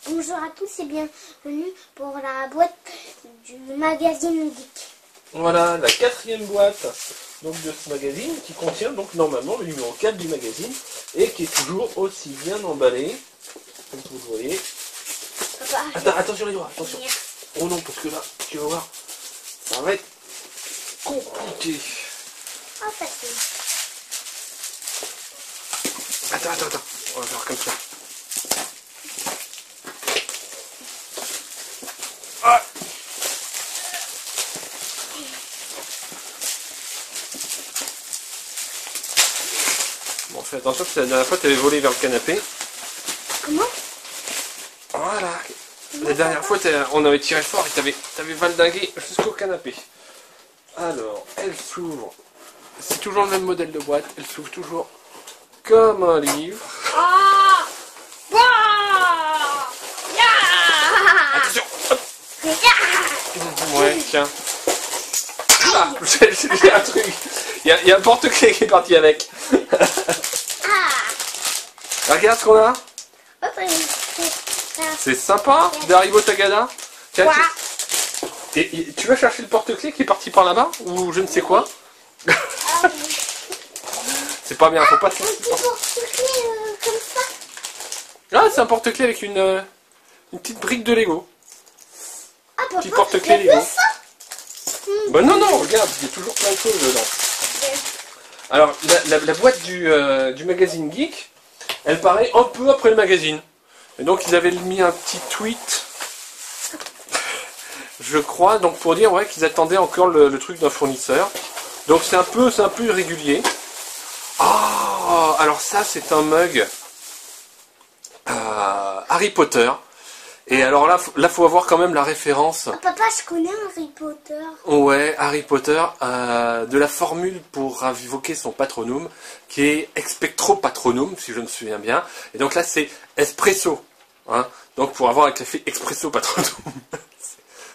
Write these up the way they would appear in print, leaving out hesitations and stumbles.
Bonjour à tous et bienvenue pour la boîte du magazine Geek. Voilà la 4e boîte donc, de ce magazine qui contient donc normalement le numéro 4 du magazine et qui est toujours aussi bien emballé, comme vous le voyez. Papa, Attention les doigts, attention. Oh non, parce que là, tu vas voir, ça va être compliqué. Oh, facile. Attends, on va faire comme ça. Ah. Bon, fais attention parce que la dernière fois tu avais volé vers le canapé. Comment? Voilà. La dernière fois on avait tiré fort et t'avais valdingué jusqu'au canapé. Alors, elle s'ouvre. C'est toujours le même modèle de boîte. Elle s'ouvre toujours comme un livre. Ah! Ah! Yeah! Attention. Hop. Yeah! Ouais, tiens. Ah, j'ai un truc. Il y a un porte-clés qui est parti avec. Ah! Regarde ce qu'on a. Oh, C'est sympa, des Haribo Tagada. Tiens, Quoi? tu vas chercher le porte-clés qui est parti par là-bas ou je ne sais quoi. Ah, oui. C'est pas bien, faut pas se... Un petit porte-clés comme ça. Ah, c'est un porte-clés avec une petite brique de Lego. Ah, papa, Petit porte-clés il y a Lego. que ça. Bah non, regarde, il y a toujours plein de choses dedans. Alors, la boîte du magazine Geek, elle paraît un peu après le magazine. Et donc, ils avaient mis un petit tweet, je crois, donc pour dire ouais, qu'ils attendaient encore le truc d'un fournisseur. Donc, c'est un peu irrégulier. Oh, alors ça, c'est un mug Harry Potter. Et alors là, faut avoir quand même la référence. Oh, papa, je connais Harry Potter. Ouais, Harry Potter, de la formule pour invoquer son patronum, qui est Expectro Patronum, si je me souviens bien. Et donc là, c'est Espresso. Hein, donc pour avoir un café Espresso Patronum.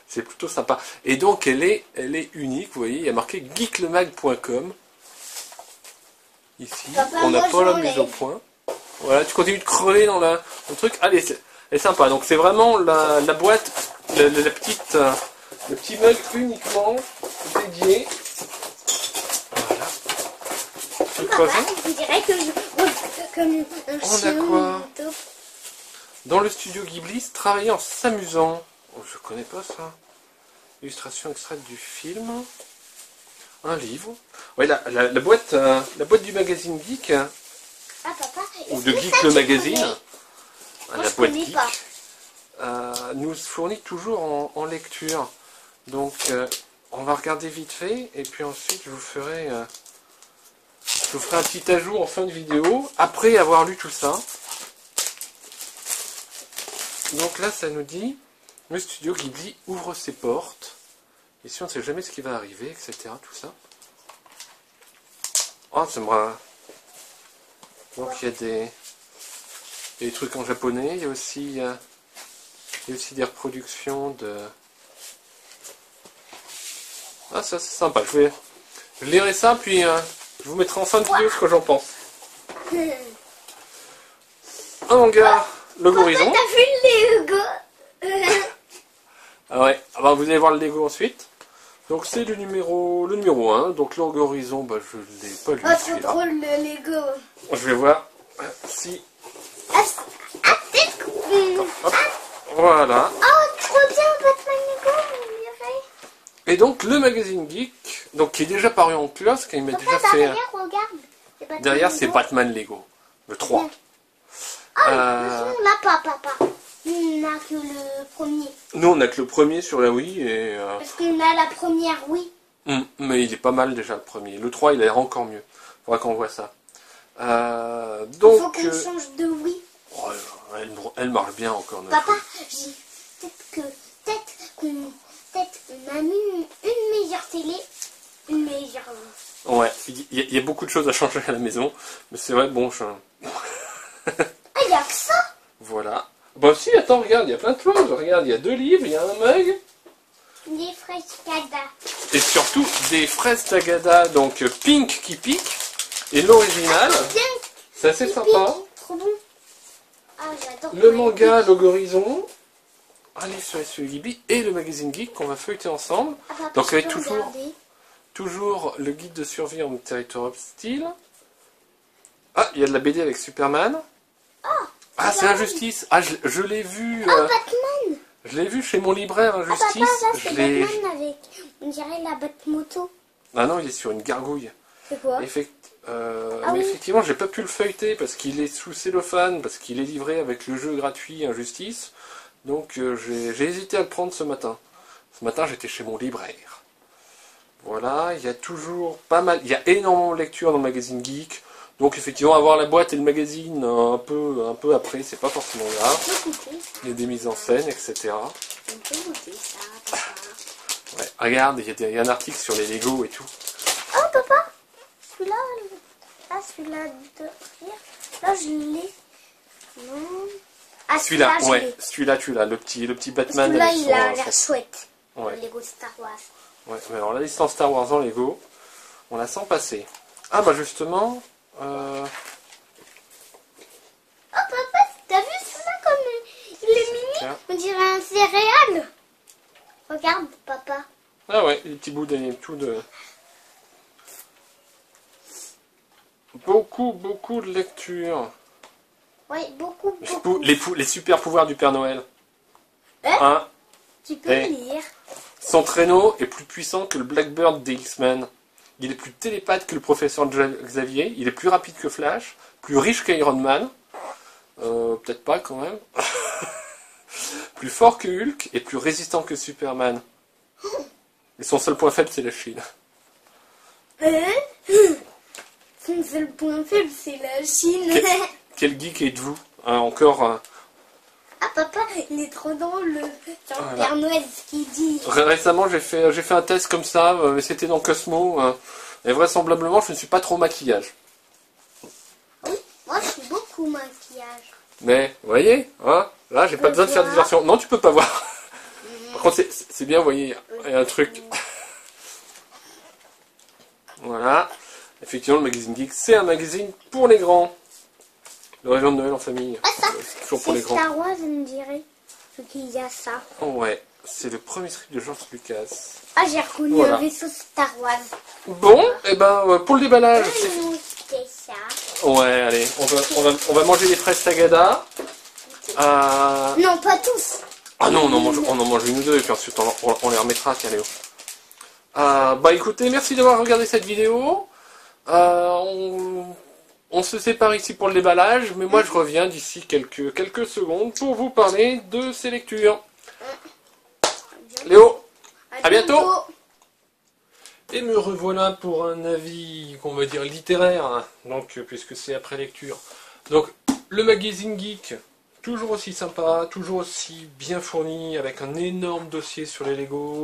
C'est plutôt sympa. Et donc, elle est unique, vous voyez, il y a marqué geeklemag.com. Ici, Papa, on n'a moi, pas la j'enlève. mise au point. Voilà, tu continues de crever dans le truc. Allez, c'est sympa. Donc c'est vraiment la boîte, la petite, le petit mug uniquement dédié. Voilà. C'est quoi Papa, ça? on dirait comme un On a chien. quoi? Dans le studio Ghibli, travailler en s'amusant. Oh, je connais pas ça. Illustration extraite du film. Un livre. Ouais, la boîte du magazine Geek, Ah, papa, ou est-ce de que Geek ça, le tu magazine. connais? La Moi, je boîte connais Geek. pas. Nous fournit toujours en lecture. Donc on va regarder vite fait et puis ensuite je vous ferai un petit ajout en fin de vidéo après avoir lu tout ça. Donc là ça nous dit le studio Ghibli ouvre ses portes. Ici on ne sait jamais ce qui va arriver, etc. Tout ça. Oh c'est moi. Donc il y a des trucs en japonais, il y a aussi des reproductions de... Ah ça c'est sympa, je lirai ça puis je vous mettrai en fin de vidéo ce que j'en pense. Un manga Logo Horizon. T'as vu le Lego? Ah ouais, ah bah, vous allez voir le Lego ensuite. Donc c'est le numéro 1, donc Logo Horizon, bah, je ne l'ai pas lu Oh, trop celui-là. drôle le Lego. Je vais voir si... Peut-être que... Hop, voilà. Oh, trop bien, Batman Lego, on dirait. Et donc le magazine Geek, donc qui est déjà paru en kiosque, il m'a déjà Papa, fait... derrière, regarde. C'est Batman Derrière c'est Lego. Batman Lego, le 3. Oh, on l'a pas, papa. On n'a que le premier. Nous on a que le premier sur la Wii et... Parce qu'on a la première, oui. Mais il est pas mal déjà le premier. Le 3 il a l'air encore mieux. Faudra qu'on voit ça. Donc... Il faut qu'on change de oui. Oh, elle marche bien encore. notre Papa, Wii. peut-être qu'on a mis une meilleure télé. Une meilleure... Ouais, il y a beaucoup de choses à changer à la maison. Mais c'est vrai, bon... Ah, il y a que ça. Voilà. Bah si, attends, regarde, il y a plein de choses. Regarde, il y a 2 livres, il y a un mug. Des fraises Cada. Et surtout, des fraises Tagada, donc pink qui pique. Et l'original, Bien, c'est assez pipi, sympa. trop bon. Ah, j'adore. le manga Log Horizon, un livre sur les studios Ghibli et le magazine Geek qu'on va feuilleter ensemble. Ah, papa, Donc je avec peux regarder. toujours le guide de survie en territoire hostile. Ah, il y a de la BD avec Superman. Ah, c'est Injustice. Ah, je l'ai vu. Ah, Batman. Je l'ai vu chez mon libraire, Ah, Injustice. papa, là, c'est Je l'ai- Batman avec, on dirait la Batmoto. Ah non, il est sur une gargouille. C'est quoi? Ah Mais oui. effectivement, j'ai pas pu le feuilleter parce qu'il est sous cellophane, parce qu'il est livré avec le jeu gratuit Injustice. Donc j'ai hésité à le prendre ce matin. Ce matin, j'étais chez mon libraire. Voilà, il y a toujours pas mal, il y a énormément de lectures dans le magazine Geek. Donc effectivement, avoir la boîte et le magazine un peu après, c'est pas forcément grave. On peut goûter ça. Il y a des mises en scène, etc. On peut goûter ça, papa. Ouais, regarde, il y a un article sur les Lego et tout. Oh, papa. Celui-là, celui-là de rire. Là, je l'ai. Non. Ah, Celui-là, je ouais, l'ai. celui-là, tu l'as, le petit Batman Celui-là, avec il a son- l'air chouette. Ouais. Le Lego Star Wars. Ouais, mais alors la licence Star Wars en Lego, on la sent passer. Ah bah justement, Oh, papa, t'as vu celui-là comme il est mini? Tiens. On dirait un céréal. Regarde, papa. ah ouais, les petits bouts de tout de... Beaucoup de lectures. Oui, beaucoup. Les super pouvoirs du Père Noël. Hein? Hein, Tu peux Eh. lire. son traîneau est plus puissant que le Blackbird des X-Men. Il est plus télépathe que le professeur Xavier. Il est plus rapide que Flash. Plus riche qu'Iron Man. Peut-être pas quand même. Plus fort que Hulk et plus résistant que Superman. Et son seul point faible, c'est la Chine. Son seul point faible, c'est la Chine. Quel geek êtes-vous? Hein, encore... Ah, papa, il est trop drôle, le Voilà. Père Noël, ce qu'il dit. Récemment, j'ai fait un test comme ça, mais c'était dans Cosmo, et vraisemblablement, je ne suis pas trop maquillage. Oui, moi, je suis beaucoup maquillage. Mais, vous voyez, hein, là, j'ai pas peux besoin de faire voir. diversion. Non, tu peux pas voir. Par contre, c'est bien, vous voyez, il y a un truc. Voilà. Effectivement, le magazine Geek, c'est un magazine pour les grands. Le réveillon de Noël en famille. Ah, ça, C'est toujours pour c'est les grands. Star Wars, on dirait. Donc, il y a ça. Oh, ouais, c'est le premier script de George Lucas. Ah, j'ai reconnu Voilà. un vaisseau Star Wars. Bon, et ben, pour le déballage, Ah, non, c'était ça. ouais, allez, on va manger des fraises Tagada. Non, pas tous. Ah non, on en mange une ou deux, et puis ensuite on les remettra, tiens Léo. Bah écoutez, merci d'avoir regardé cette vidéo. On se sépare ici pour le déballage, mais moi je reviens d'ici quelques secondes pour vous parler de ces lectures. Léo, à bientôt. Et me revoilà pour un avis, qu'on va dire, littéraire, hein, donc, puisque c'est après lecture. Donc, le magazine Geek, toujours aussi sympa, toujours aussi bien fourni, avec un énorme dossier sur les Lego.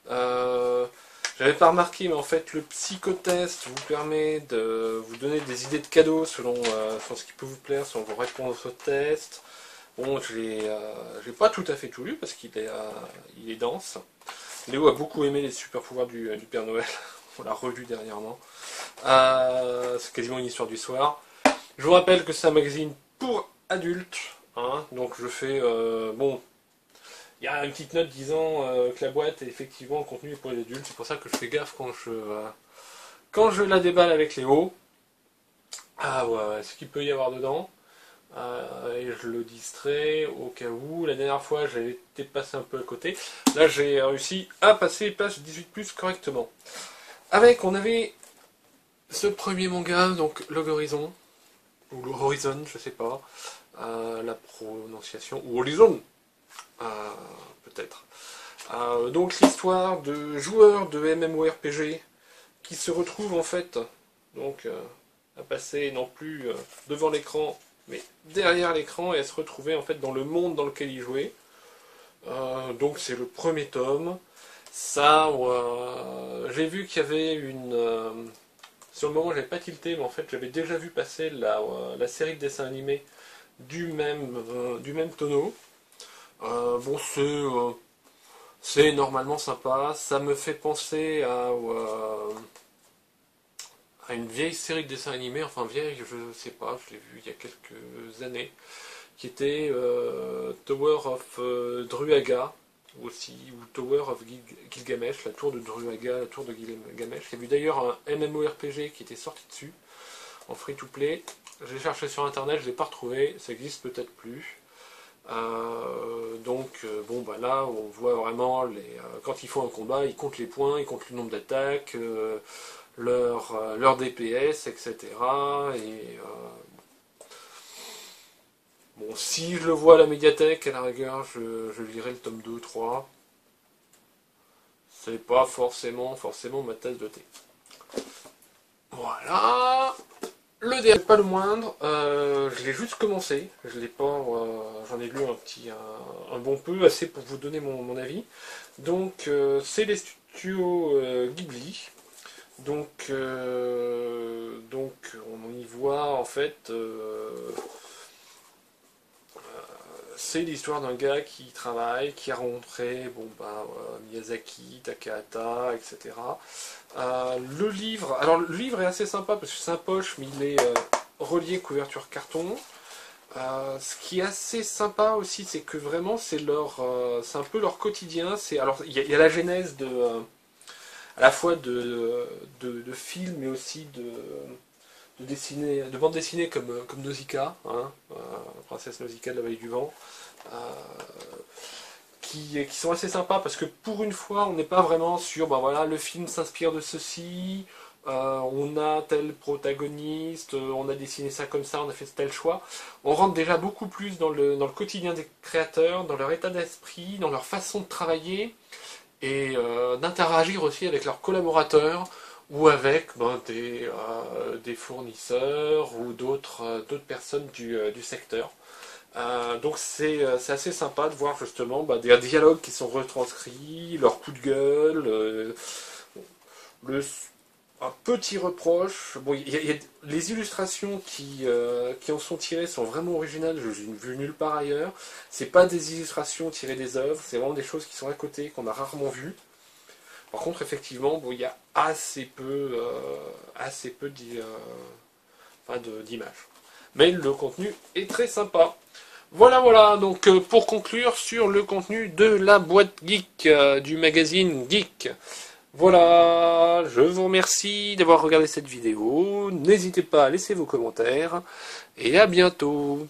J'avais pas remarqué, mais en fait, le psychotest vous permet de vous donner des idées de cadeaux selon ce qui peut vous plaire, selon vos réponses au test. Bon, j'ai pas tout à fait tout lu, parce qu'il est dense. Léo a beaucoup aimé les super pouvoirs du Père Noël. On l'a revu dernièrement. C'est quasiment une histoire du soir. Je vous rappelle que c'est un magazine pour adultes. Hein, donc je fais... bon, il y a une petite note disant que la boîte est effectivement le contenu est pour les adultes. C'est pour ça que je fais gaffe quand je la déballe avec Léo. Ah ouais, ce qu'il peut y avoir dedans. Et je le distrais au cas où. La dernière fois, j'avais été passé un peu à côté. Là, j'ai réussi à passer page 18+, correctement. On avait ce premier manga, donc Log Horizon, ou Horizon, je sais pas, la prononciation, ou Horizon, peut-être. Donc l'histoire de joueurs de MMORPG qui se retrouvent en fait, donc à passer non plus devant l'écran, mais derrière l'écran et à se retrouver en fait dans le monde dans lequel ils jouaient. Donc c'est le premier tome. Ça, j'ai vu qu'il y avait une... sur le moment, j'avais pas tilté, mais en fait, j'avais déjà vu passer la série de dessins animés du même tonneau. Bon, c'est normalement sympa. Ça me fait penser à une vieille série de dessins animés, enfin vieille, je sais pas, je l'ai vu il y a quelques années, qui était Tower of Druaga, aussi, ou Tower of Gilgamesh, la tour de Druaga, la tour de Gilgamesh. Il y a eu d'ailleurs un MMORPG qui était sorti dessus, en free-to-play. J'ai cherché sur internet, je ne l'ai pas retrouvé, ça existe peut-être plus. Bon, bah là, on voit vraiment, quand ils font un combat, ils comptent les points, ils comptent le nombre d'attaques, leur DPS, etc. Bon, si je le vois à la médiathèque, à la rigueur, je lirai le tome 2, 3. C'est pas forcément ma tasse de thé. Voilà. Le dernier, pas le moindre, je l'ai juste commencé. Je l'ai pas, j'en ai lu un bon peu, assez pour vous donner mon avis. Donc, c'est les studios Ghibli. Donc, on y voit en fait. C'est l'histoire d'un gars qui travaille, qui a rencontré Miyazaki, Takahata, etc. Le livre est assez sympa parce que c'est un poche, mais il est relié couverture carton. Ce qui est assez sympa aussi, c'est que vraiment c'est un peu leur quotidien. Il y a la genèse à la fois de films, mais aussi de bandes dessinées comme Nausicaa, hein, Princesse Nausicaa de la Vallée du Vent, qui sont assez sympas parce que pour une fois on n'est pas vraiment sur le film s'inspire de ceci, on a tel protagoniste, on a dessiné ça comme ça, on a fait tel choix. On rentre déjà beaucoup plus dans le quotidien des créateurs, dans leur état d'esprit, dans leur façon de travailler et d'interagir aussi avec leurs collaborateurs ou avec des fournisseurs ou d'autres personnes du secteur. Donc c'est assez sympa de voir justement des dialogues qui sont retranscrits, leurs coups de gueule, un petit reproche. Bon, les illustrations qui en sont tirées sont vraiment originales, je n'ai vu nulle part ailleurs. C'est pas des illustrations tirées des œuvres, c'est vraiment des choses qui sont à côté, qu'on a rarement vues. Par contre, effectivement, il y a assez peu d'images. Mais le contenu est très sympa. Voilà, donc pour conclure sur le contenu de la boîte geek, du magazine Geek. Voilà, je vous remercie d'avoir regardé cette vidéo. N'hésitez pas à laisser vos commentaires. Et à bientôt.